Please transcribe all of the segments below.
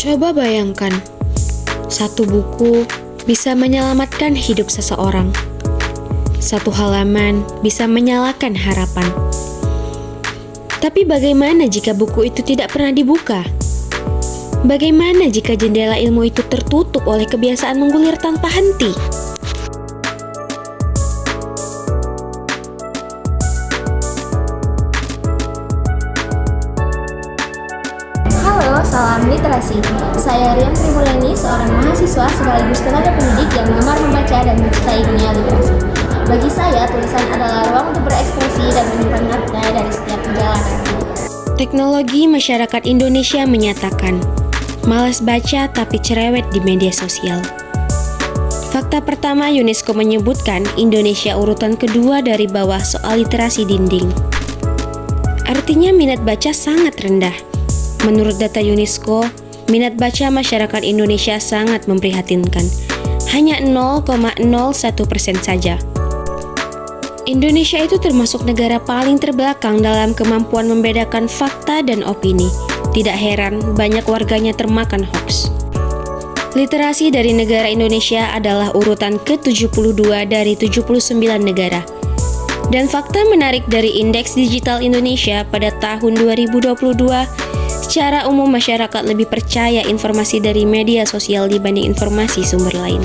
Coba bayangkan, satu buku bisa menyelamatkan hidup seseorang. Satu halaman bisa menyalakan harapan. Tapi bagaimana jika buku itu tidak pernah dibuka? Bagaimana jika jendela ilmu itu tertutup oleh kebiasaan menggulir tanpa henti? Halo, salam literasi. Saya Rian Trimuleni, seorang mahasiswa sekaligus tenaga pendidik yang gemar membaca dan mencintai dunia literasi. Bagi saya, tulisan adalah ruang untuk berekspresi dan menyimpan makna dari setiap perjalanan. Teknologi masyarakat Indonesia menyatakan, malas baca tapi cerewet di media sosial. Fakta pertama, UNESCO menyebutkan Indonesia urutan kedua dari bawah soal literasi dinding. Artinya minat baca sangat rendah. Menurut data UNESCO, minat baca masyarakat Indonesia sangat memprihatinkan. Hanya 0,01% saja. Indonesia itu termasuk negara paling terbelakang dalam kemampuan membedakan fakta dan opini. Tidak heran banyak warganya termakan hoaks. Literasi dari negara Indonesia adalah urutan ke-72 dari 79 negara. Dan fakta menarik dari Indeks Digital Indonesia pada tahun 2022, secara umum masyarakat lebih percaya informasi dari media sosial dibanding informasi sumber lain.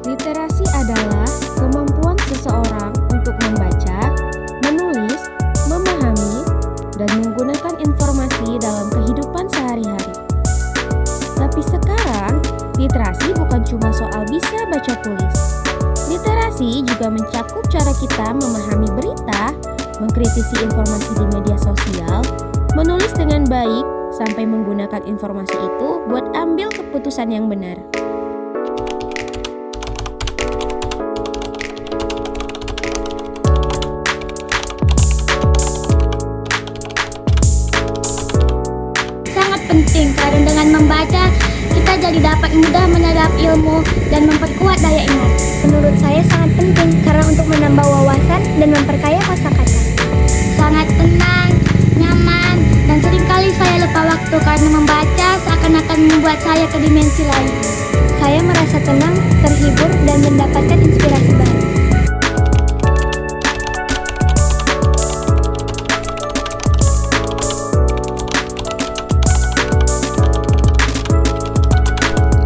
Literasi adalah kemampuan seseorang untuk membaca, menulis, memahami, dan menggunakan informasi dalam kehidupan sehari-hari. Tapi sekarang, literasi bukan cuma soal bisa baca tulis. Literasi juga mencakup cara kita memahami berita, mengkritisi informasi di media sosial, menulis dengan baik, sampai menggunakan informasi itu buat ambil keputusan yang benar. Sangat penting karena dengan membaca, kita jadi dapat mudah menyerap ilmu dan memperkuat daya ingat. Menurut saya sangat penting karena untuk menambah wawasan dan memperkaya kosakata. Sangat tenang, nyaman, dan seringkali saya lupa waktu karena membaca seakan-akan membuat saya ke dimensi lain. Saya merasa tenang, terhibur, dan mendapatkan inspirasi baru.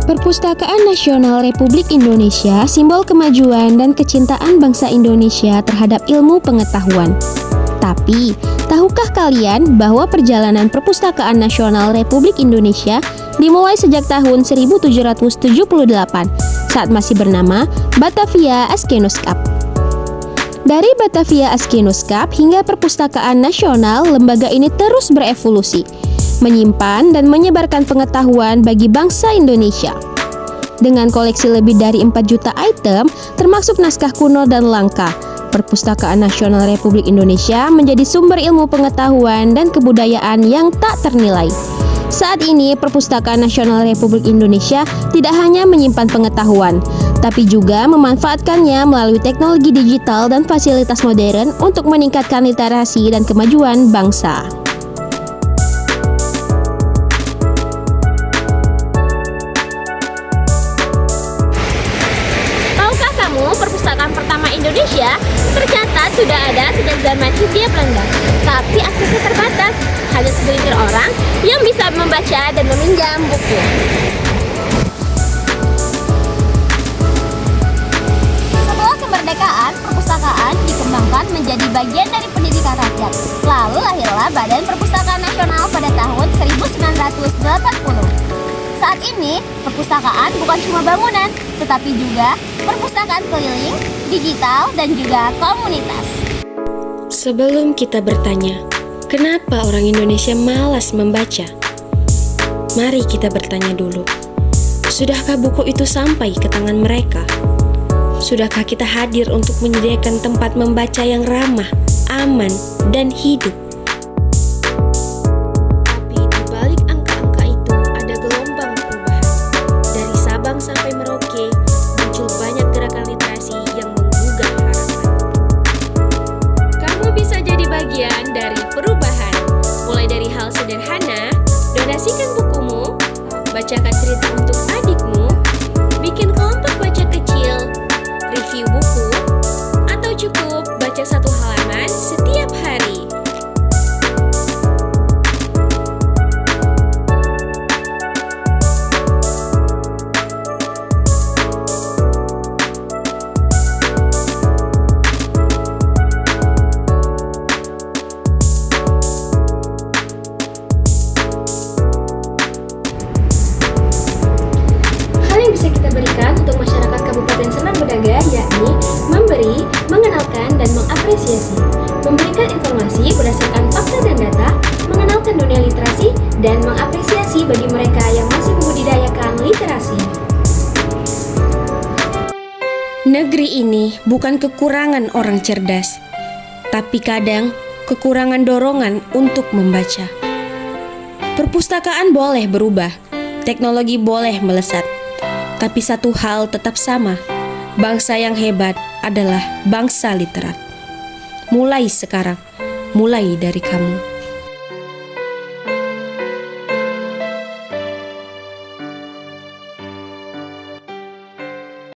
Perpustakaan Nasional Republik Indonesia simbol kemajuan dan kecintaan bangsa Indonesia terhadap ilmu pengetahuan. Tapi, tahukah kalian bahwa perjalanan Perpustakaan Nasional Republik Indonesia dimulai sejak tahun 1778 saat masih bernama Batavia Askenuscap. Dari Batavia Askenuscap hingga Perpustakaan Nasional, lembaga ini terus berevolusi, menyimpan dan menyebarkan pengetahuan bagi bangsa Indonesia. Dengan koleksi lebih dari 4 juta item, termasuk naskah kuno dan langka, Perpustakaan Nasional Republik Indonesia menjadi sumber ilmu pengetahuan dan kebudayaan yang tak ternilai. Saat ini, Perpustakaan Nasional Republik Indonesia tidak hanya menyimpan pengetahuan, tapi juga memanfaatkannya melalui teknologi digital dan fasilitas modern untuk meningkatkan literasi dan kemajuan bangsa. Perpustakaan pertama Indonesia tercatat sudah ada sejak zaman Hindia Belanda, tapi aksesnya terbatas. Hanya segelintir orang yang bisa membaca dan meminjam buku. Setelah kemerdekaan, perpustakaan dikembangkan menjadi bagian dari pendidikan rakyat. Lalu lahirlah Badan Perpustakaan Nasional pada tahun 1980. Saat ini, perpustakaan bukan cuma bangunan, tetapi juga perpustakaan keliling, digital, dan juga komunitas. Sebelum kita bertanya, kenapa orang Indonesia malas membaca? Mari kita bertanya dulu, sudahkah buku itu sampai ke tangan mereka? Sudahkah kita hadir untuk menyediakan tempat membaca yang ramah, aman, dan hidup? Sampai Merauke, muncul banyak gerakan literasi yang menggugah harapan. Negeri ini bukan kekurangan orang cerdas, tapi kadang kekurangan dorongan untuk membaca. Perpustakaan boleh berubah, teknologi boleh melesat, tapi satu hal tetap sama, bangsa yang hebat adalah bangsa literat. Mulai sekarang, mulai dari kamu.